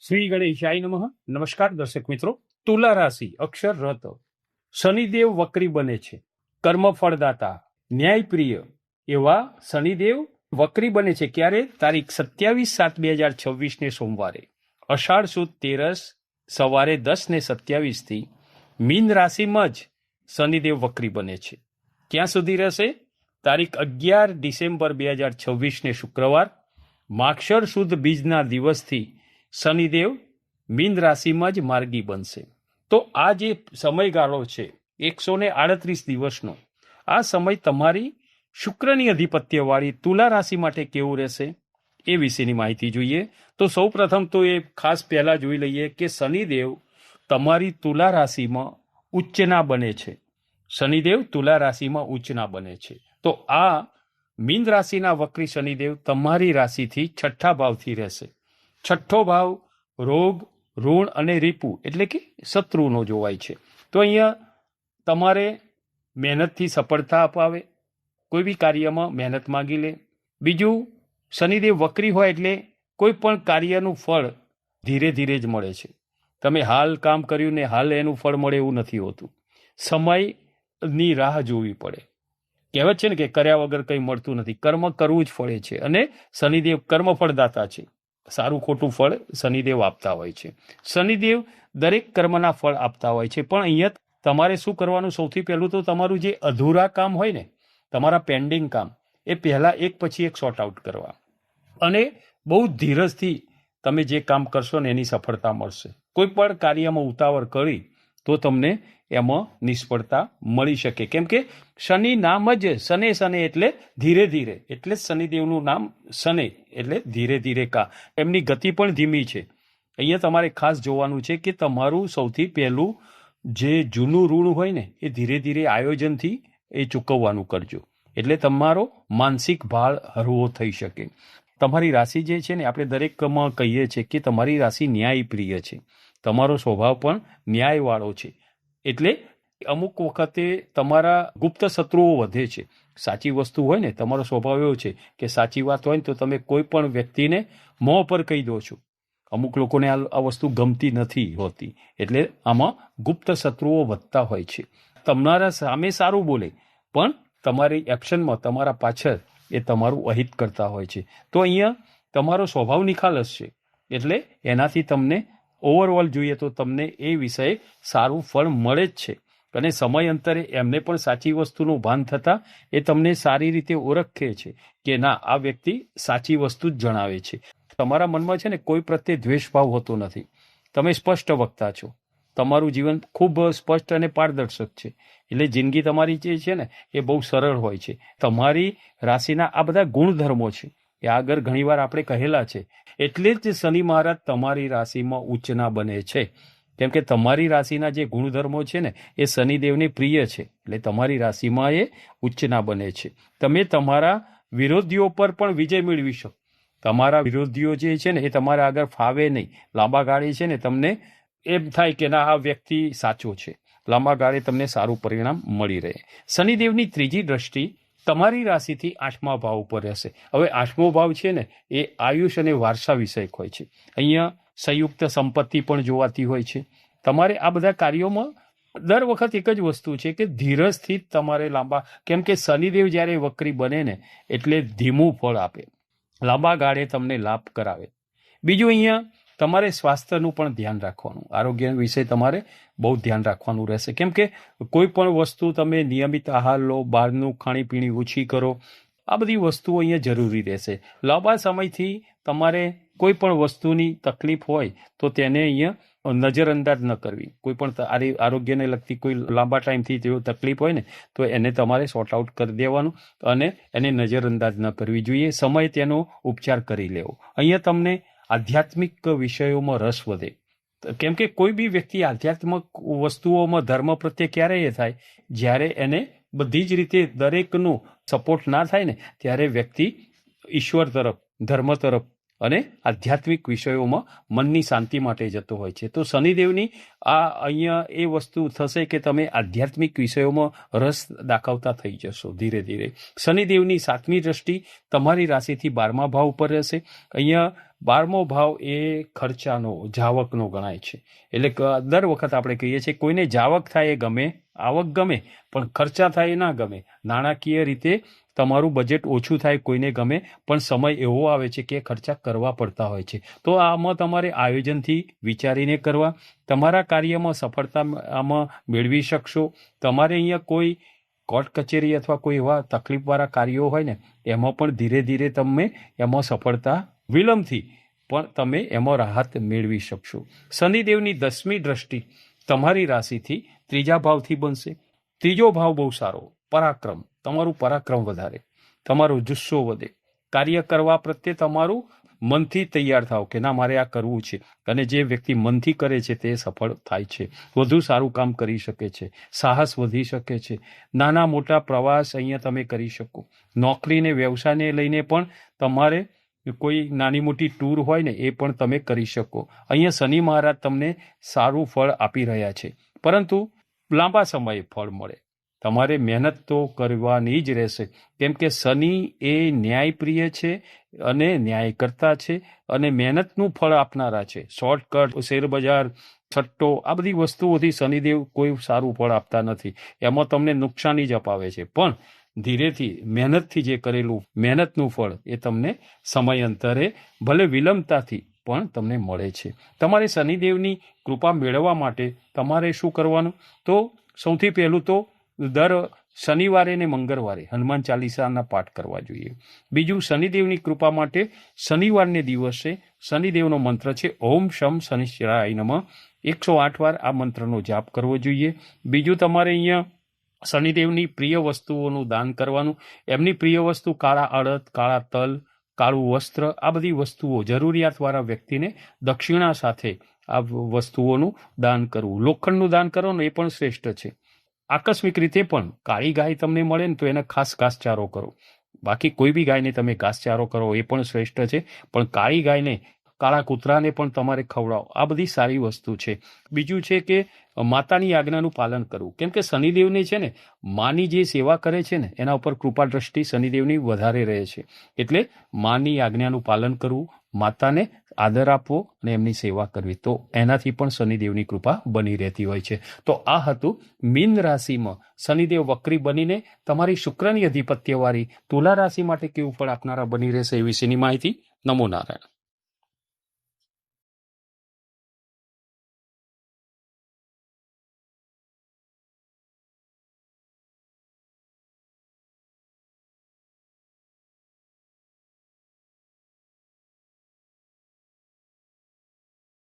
શ્રી ગણેશાય નમઃ. નમસ્કાર દર્શક મિત્રો. તુલા રાશિ અક્ષર રત. શનિદેવ વક્રી બને છે. કર્મફળદાતા, ન્યાયપ્રિય એવા શનિદેવ વક્રી બને છે. ક્યારે? તારીખ 27/7/2026 ને સોમવારે અષાઢ સુદ 13 સવારે 10:27 થી મીન રાશિમાં જ શનિદેવ વક્રી બને છે. ક્યાં સુધી રહેશે? તારીખ 11 ડિસેમ્બર 2026 ને શુક્રવાર માક્ષર સુદ બીજના દિવસથી શનિદેવ મીન રાશિમાં જ માર્ગી બનશે. તો આ જે સમયગાળો છે 138 દિવસનો, આ સમય તમારી શુક્રની અધિપત્યવાળી તુલા રાશિ માટે કેવું રહેશે એ વિશેની માહિતી જોઈએ. તો સૌ પ્રથમ તો એ ખાસ પહેલા જોઈ લઈએ કે શનિદેવ તમારી તુલા રાશિમાં ઉચ્ચના બને છે. શનિદેવ તુલા રાશિમાં ઉચ્ચના બને છે. તો આ મીન રાશિના વક્રી શનિદેવ તમારી રાશિથી છઠ્ઠા ભાવથી રહેશે. છઠ્ઠો ભાવ રોગ, ઋણ અને રીપુ એટલે કે શત્રુનો જોવાય છે. તો અહીંયા તમારે મહેનતથી સફળતા અપાવે, કોઈ બી કાર્યમાં મહેનત માગી લે. બીજું, શનિદેવ વક્રી હોય એટલે કોઈ પણ કાર્યનું ફળ ધીરે ધીરે જ મળે છે. તમે હાલ કામ કર્યું ને હાલ એનું ફળ મળે એવું નથી હોતું. સમયની રાહ જોવી પડે. કહેવત છે ને કે કર્યા વગર કંઈ મળતું નથી. કર્મ કરવું જ ફળે છે અને શનિદેવ કર્મફળદાતા છે. સારું ખોટું ફળ શનિદેવ આપતા હોય છે. શનિદેવ દરેક કર્મના ફળ આપતા હોય છે. પણ અહીંયા તમારે શું કરવાનું? સૌથી પહેલું તો તમારું જે અધૂરા કામ હોય ને, તમારા પેન્ડિંગ કામ, એ પહેલાં એક પછી એક સોર્ટ આઉટ કરવા અને બહુ ધીરજથી તમે જે કામ કરશો ને એની સફળતા મળશે. કોઈ પણ કાર્યમાં ઉતાવળ કરી તો તમને એમાં નિષ્ફળતા મળી શકે. કેમ કે શનિ નામ જ શને શને એટલે ધીરે ધીરે, એટલે જ શનિદેવનું નામ શને એટલે ધીરે ધીરે કા. એમની ગતિ પણ ધીમી છે. અહીંયા તમારે ખાસ જોવાનું છે કે તમારું સૌથી પહેલું જે જૂનું ઋણ હોય ને એ ધીરે ધીરે આયોજનથી એ ચૂકવવાનું કરજો. એટલે તમારો માનસિક ભાર હળવો થઈ શકે. તમારી રાશિ જે છે ને, આપણે દરેકમાં કહીએ છીએ કે તમારી રાશિ ન્યાયપ્રિય છે. તમારો સ્વભાવ પણ ન્યાયવાળો છે. એટલે અમુક વખતે તમારા ગુપ્ત શત્રુઓ વધે છે. સાચી વસ્તુ હોય ને, તમારો સ્વભાવ એવો છે કે સાચી વાત હોય ને તો તમે કોઈ પણ વ્યક્તિને મોં પર કહી દો છો. અમુક લોકોને આ વસ્તુ ગમતી નથી હોતી. એટલે આમાં ગુપ્ત શત્રુઓ વધતા હોય છે. તમારા સામે સારું બોલે પણ તમારી એક્શનમાં, તમારા પાછળ એ તમારું અહિત કરતા હોય છે. તો અહીંયા તમારો સ્વભાવ નિખાલસ છે. એટલે એનાથી તમને ઓવરઓલ જોઈએ તો તમને એ વિષયે સારું ફળ મળે જ છે. અને સમયાંતરે એમને પણ સાચી વસ્તુનું ભાન થતાં એ તમને સારી રીતે ઓળખે છે કે ના, આ વ્યક્તિ સાચી વસ્તુ જ જણાવે છે. તમારા મનમાં છે ને કોઈ પ્રત્યે દ્વેષભાવ હોતો નથી. તમે સ્પષ્ટ વક્તા છો. તમારું જીવન ખૂબ સ્પષ્ટ અને પારદર્શક છે. એટલે જિંદગી તમારી જે છે ને એ બહુ સરળ હોય છે. તમારી રાશિના આ બધા ગુણધર્મો છે એ આગળ ઘણીવાર આપણે કહેલા છે. એટલે જ શનિ મહારાજ તમારી રાશિમાં ઉચ્ચના બને છે. કેમ કે તમારી રાશિના જે ગુણધર્મો છે ને એ શનિદેવને પ્રિય છે. એટલે તમારી રાશિમાં એ ઉચ્ચના બને છે. તમે તમારા વિરોધીઓ પર પણ વિજય મેળવી શકો. તમારા વિરોધીઓ જે છે ને એ તમારા આગળ ફાવે નહીં. લાંબા ગાળે છે ને તમને એમ થાય કે ના, આ વ્યક્તિ સાચો છે. લાંબા ગાળે તમને સારું પરિણામ મળી રહે. શનિદેવની ત્રીજી દ્રષ્ટિ તમારી રાશિથી 8મા ભાવ ઉપર રહેશે. હવે 8મો ભાવ છે ને એ આયુષ અને વારસા વિષયક હોય છે. અહીંયા સંયુક્ત સંપત્તિ પણ જોવાતી હોય છે. તમારે આ બધા કાર્યોમાં દર વખત એક જ વસ્તુ છે કે ધીરજથી તમારે લાંબા, કેમ કે શનિદેવ જ્યારે વક્રી બને ને એટલે ધીમું ફળ આપે, લાંબા ગાળે તમને લાભ કરાવે. બીજું, અહીંયા તમારે સ્વાસ્થ્યનું પણ ધ્યાન રાખવાનું. આરોગ્ય વિશે તમારે બહુ ધ્યાન રાખવાનું રહેશે. કેમ કે કોઈ પણ વસ્તુ તમે નિયમિત આહાર લો, બહારનું ખાણીપીણી ઓછી કરો. આ બધી વસ્તુઓ અહીંયા જરૂરી રહેશે. લાંબા સમયથી તમારે કોઈ પણ વસ્તુની તકલીફ હોય તો તેને અહીંયા નજરઅંદાજ ન કરવી. કોઈ પણ આરોગ્યને લગતી કોઈ લાંબા ટાઈમથી તેઓ તકલીફ હોય ને તો એને તમારે સોર્ટ આઉટ કરી દેવાનું અને એને નજરઅંદાજ ન કરવી જોઈએ. સમય તેનો ઉપચાર કરી લેવો. અહીંયા તમને આધ્યાત્મિક વિષયોમાં રસ વધે. કેમ કે કોઈ બી વ્યક્તિ આધ્યાત્મિક વસ્તુઓમાં ધર્મ પ્રત્યે ક્યારે એ થાય જ્યારે એને બધી જ રીતે દરેકનું સપોર્ટ ના થાય ને ત્યારે વ્યક્તિ ઈશ્વર તરફ, ધર્મ તરફ અને આધ્યાત્મિક વિષયોમાં મનની શાંતિ માટે જતો હોય છે. તો શનિદેવની આ અહીંયા એ વસ્તુ થશે કે તમે આધ્યાત્મિક વિષયોમાં રસ દાખવતા થઈ જશો ધીરે ધીરે. શનિદેવની 7મી દ્રષ્ટિ તમારી રાશિથી 12મા ભાવ ઉપર રહેશે. અહીંયા 12મો ભાવ એ ખર્ચાનો, જાવકનો ગણાય છે. એટલે દર વખત આપણે કહીએ છીએ કોઈને જાવક થાય એ ગમે, આવક ગમે, પણ ખર્ચા થાય એ ના ગમે. નાણાકીય રીતે તમારું બજેટ ઓછું થાય કોઈને ગમે, પણ સમય એવો આવે છે કે ખર્ચા કરવા પડતા હોય છે. તો આમાં તમારે આયોજનથી વિચારીને કરવા. તમારા કાર્યમાં સફળતા આમાં મેળવી શકશો. તમારે અહીંયા કોઈ કોર્ટ કચેરી અથવા કોઈ એવા તકલીફવાળા કાર્યો હોય ને એમાં પણ ધીરે ધીરે તમે એમાં સફળતા વિલંબથી પણ તમે એમાં રાહત મેળવી શકશો. શનિદેવની 10મી દ્રષ્ટિ તમારી રાશિથી 3જા ભાવથી બનશે. 3જો ભાવ બહુ સારો, પરાક્રમ. તમારું પરાક્રમ વધારે, તમારો જુસ્સો વધે, કાર્ય કરવા પ્રત્યે તમારું મનથી તૈયાર થાવ કે ના મારે આ કરવું છે. અને જે વ્યક્તિ મનથી કરે છે તે સફળ થાય છે, વધુ સારું કામ કરી શકે છે, સાહસ વધી શકે છે. નાના મોટા પ્રવાસ અહીંયા તમે કરી શકો. નોકરીને વ્યવસાયને લઈને પણ તમારે કોઈ નાની મોટી ટૂર હોય ને એ પણ તમે કરી શકો. અહીંયા શનિ મહારાજ તમને સારું ફળ આપી રહ્યા છે, પરંતુ લાંબા સમયે ફળ મળે. તમારે મહેનત તો કરવાની જ રહેશે, કેમ કે શનિ એ ન્યાયપ્રિય છે અને ન્યાયકર્તા છે અને મહેનતનું ફળ આપનારા છે. શોર્ટકટ, શેરબજાર, છટ્ટો, આ બધી વસ્તુઓથી શનિદેવ કોઈ સારું ફળ આપતા નથી. એમાં તમને નુકસાની જ અપાવે છે. પણ ધીરેથી મહેનતથી જે કરેલું મહેનતનું ફળ એ તમને સમયાંતરે ભલે વિલંબતાથી પણ તમને મળે છે. તમારે શનિદેવની કૃપા મેળવવા માટે તમારે શું કરવાનું? તો સૌથી પહેલું તો દર શનિવારે ને મંગળવારે હનુમાન ચાલીસાના પાઠ કરવા જોઈએ. બીજું, શનિદેવની કૃપા માટે શનિવારને દિવસે શનિદેવનો મંત્ર છે ઓમ શમ શનિશ્ચરાય નમઃ. 108 વાર આ મંત્રનો જાપ કરવો જોઈએ. બીજું, તમારે અહીંયા શનિદેવની પ્રિય વસ્તુઓનું દાન કરવાનું. એમની પ્રિય વસ્તુ કાળા અડદ, કાળા તલ, કાળું વસ્ત્ર, આ બધી વસ્તુઓ જરૂરિયાતવાળા વ્યક્તિને દક્ષિણા સાથે આ વસ્તુઓનું દાન કરવું. લોખંડનું દાન કરવાનું એ પણ શ્રેષ્ઠ છે. આકસ્મિક રીતે પણ કાળી ગાય તમને મળે ને તો એને ખાસ ઘાસચારો કરો. બાકી કોઈ બી ગાયને તમે ઘાસચારો કરો એ પણ શ્રેષ્ઠ છે, પણ કાળી ગાયને, કાળા કૂતરાને પણ તમારે ખવડાવો. આ બધી સારી વસ્તુ છે. બીજું છે કે માતાની આજ્ઞાનું પાલન કરવું, કેમ કે શનિદેવને છે ને માની જે સેવા કરે છે ને એના ઉપર કૃપા દ્રષ્ટિ શનિદેવની વધારે રહે છે. એટલે માની આજ્ઞાનું પાલન કરવું, માતાને આદર આપવો અને એમની સેવા કરવી, તો એનાથી પણ શનિદેવની કૃપા બની રહેતી હોય છે. તો આ હતું મીન રાશિમાં શનિદેવ વક્રી બનીને તમારી શુક્રની અધિપત્યવાળી તુલા રાશિ માટે કેવું ફળ આપનારા બની રહેશે એ વિશેની માહિતી. નમો નારાયણ.